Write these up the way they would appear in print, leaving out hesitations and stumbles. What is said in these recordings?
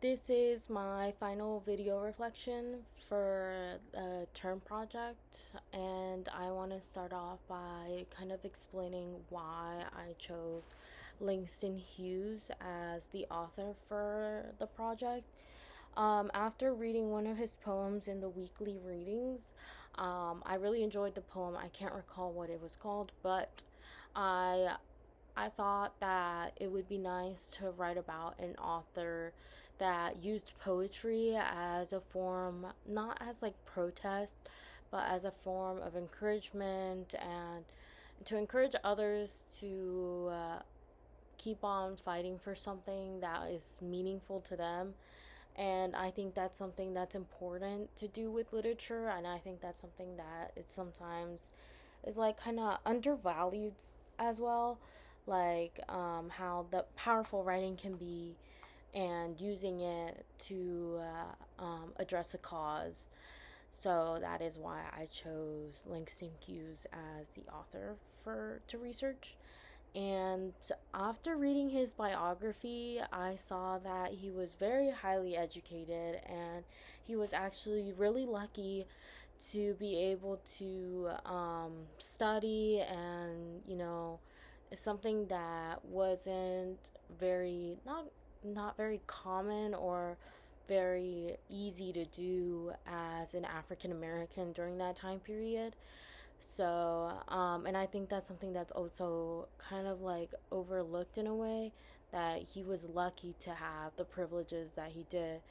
This is my final video reflection for a term project, and I want to start off by kind of explaining why I chose Langston Hughes as the author for the project. After reading one of his poems in the weekly readings, I really enjoyed the poem. I can't recall what it was called, but I I thought that it would be nice to write about an author that used poetry as a form, not as like protest, but as a form of encouragement and to encourage others to keep on fighting for something that is meaningful to them. And I think that's something that's important to do with literature, and I think that's something that it sometimes is like kind of undervalued as well, like how the powerful writing can be and using it to address a cause. So that is why I chose Langston Hughes as the author for to research. And after reading his biography, I saw that he was very highly educated and he was actually really lucky to be able to study, and something that wasn't very not very common or very easy to do as an African American during that time period. So, and I think that's something that's also kind of like overlooked in a way, that he was lucky to have the privileges that he did.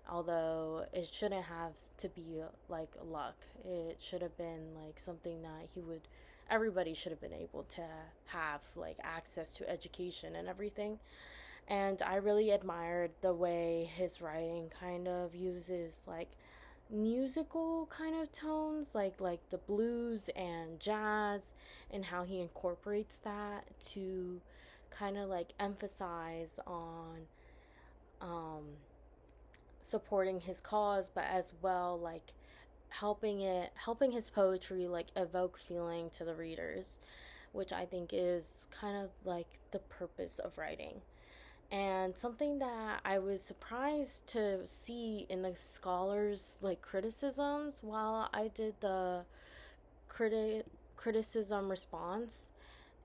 Although it shouldn't have to be like luck, it should have been like something that everybody should have been able to have like access to education and everything. And I really admired the way his writing kind of uses like musical kind of tones, like the blues and jazz, and how he incorporates that to kind of like emphasize on supporting his cause, but as well like helping his poetry like evoke feeling to the readers, which I think is kind of like the purpose of writing. And something that I was surprised to see in the scholars like criticisms while I did the criticism response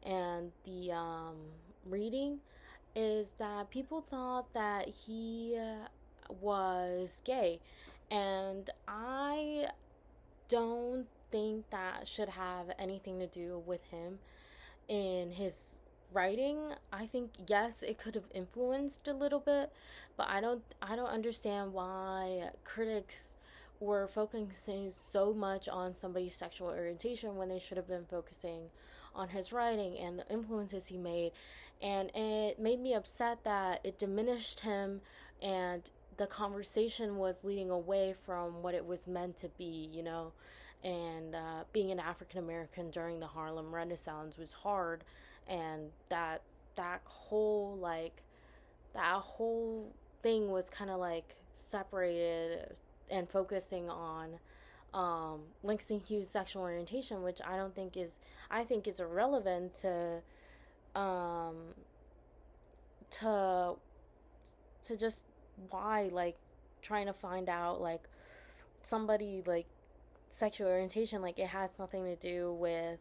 and the reading, is that people thought that he was gay, and I don't think that should have anything to do with him in his writing. I think yes, it could have influenced a little bit, but I don't understand why critics were focusing so much on somebody's sexual orientation when they should have been focusing on his writing and the influences he made. And it made me upset that it diminished him, and the conversation was leading away from what it was meant to be. And being an African American during the Harlem Renaissance was hard, and that whole like that whole thing was kind of like separated and focusing on Langston Hughes' sexual orientation, which I think is irrelevant um to just why like trying to find out like somebody like sexual orientation. Like it has nothing to do with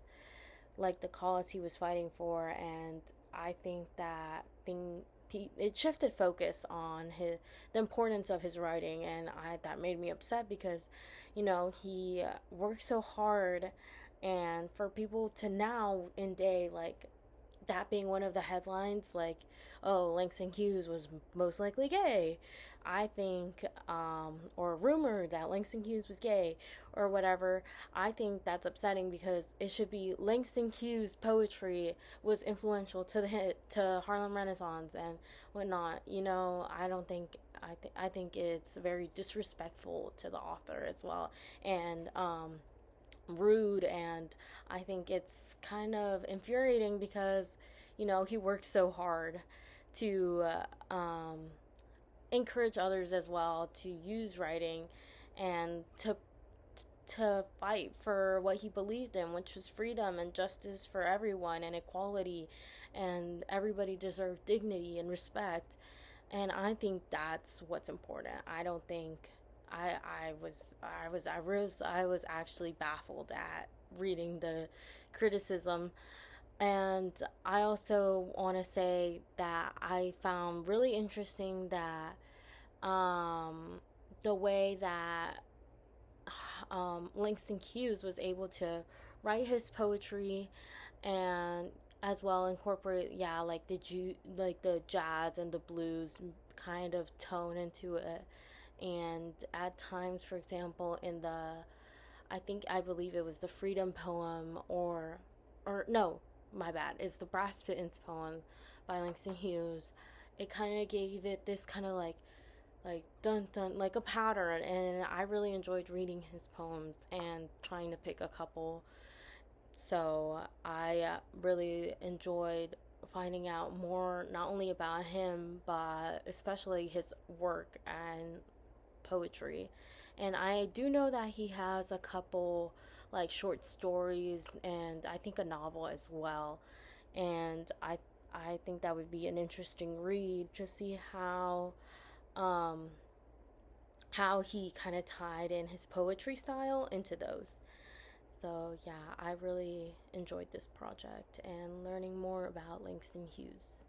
like the cause he was fighting for. And I think that thing it shifted focus on the importance of his writing, and I that made me upset because he worked so hard, and for people to now in day like that being one of the headlines, like, oh, Langston Hughes was most likely gay. I think, or rumored that Langston Hughes was gay or whatever. I think that's upsetting because it should be Langston Hughes' poetry was influential to the hit to Harlem Renaissance and whatnot. I don't think I think it's very disrespectful to the author as well, and rude. And I think it's kind of infuriating because he worked so hard to encourage others as well to use writing and to fight for what he believed in, which was freedom and justice for everyone and equality, and everybody deserved dignity and respect. And I think that's what's important. I don't think I was actually baffled at reading the criticism. And I also want to say that I found really interesting that the way that Langston Hughes was able to write his poetry and as well incorporate, yeah, like like the jazz and the blues kind of tone into it. And at times, for example, in the I believe it was the Freedom poem, or no, my bad, it's the Brass Pittance poem by Langston Hughes. It kind of gave it this kind of like dun dun, like a pattern, and I really enjoyed reading his poems and trying to pick a couple. So I really enjoyed finding out more, not only about him but especially his work and poetry. And I do know that he has a couple like short stories and I think a novel as well. And I think that would be an interesting read to see um how he kind of tied in his poetry style into those. So, yeah, I really enjoyed this project and learning more about Langston Hughes.